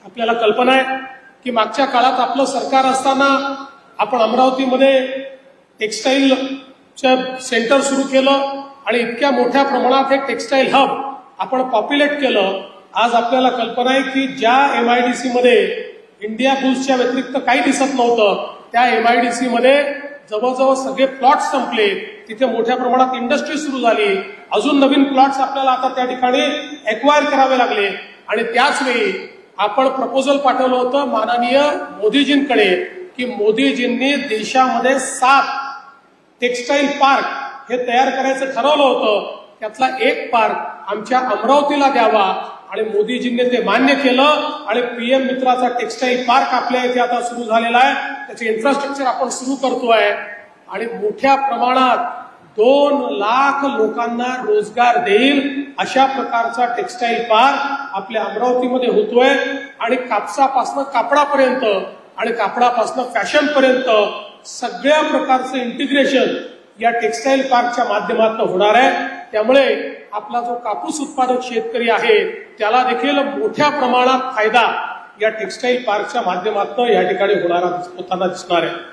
आपल्याला कल्पना आहे की मागच्या काळात आपलं सरकार असताना आपण अमरावतीमध्ये टेक्सटाईलचं सेंटर सुरू केलं आणि इतक्या मोठ्या प्रमाणात हे टेक्सटाईल हब आपण पॉप्युलेट केलं. आज आपल्याला कल्पना आहे की ज्या MIDC मध्ये इंडिया बुल्सच्या व्यतिरिक्त काही दिसत नव्हतं, त्या MIDC मध्ये जवळजवळ सगळे प्लॉट संपले. तिथे मोठ्या प्रमाणात इंडस्ट्री सुरू झाली. अजून नवीन प्लॉट्स आपल्याला आता त्या ठिकाणी एक्वायर करावे लागले. आणि त्याच वेळी आपण प्रपोजल पाठवलं होतं माननीय मोदीजींकडे की मोदीजींनी देशामध्ये 7 टेक्सटाईल पार्क हे तयार करायचं ठरवलं होतं. त्यातला एक पार्क आमच्या अमरावतीला द्यावा आणि मोदीजींनी ते मान्य केलं आणि PM मित्राचा टेक्सटाईल पार्क आपल्या इथे आता सुरू झालेला आहे. त्याचे इन्फ्रास्ट्रक्चर आपण सुरू करतोय आणि मोठ्या प्रमाणात 2 लाख लोकांना रोजगार देईल अशा प्रकारचा टेक्सटाईल पार्क आपल्या अमरावतीमध्ये होतोय. आणि कापसापासून कापडापर्यंत आणि कापडापासून फॅशन पर्यंत सगळ्या प्रकारचं इंटिग्रेशन या टेक्सटाईल पार्कच्या माध्यमातून होणार आहे. त्यामुळे आपला जो कापूस उत्पादक शेतकरी आहे त्याला देखील मोठ्या प्रमाणात फायदा या टेक्सटाईल पार्कच्या माध्यमातून या ठिकाणी होताना दिसणार आहे.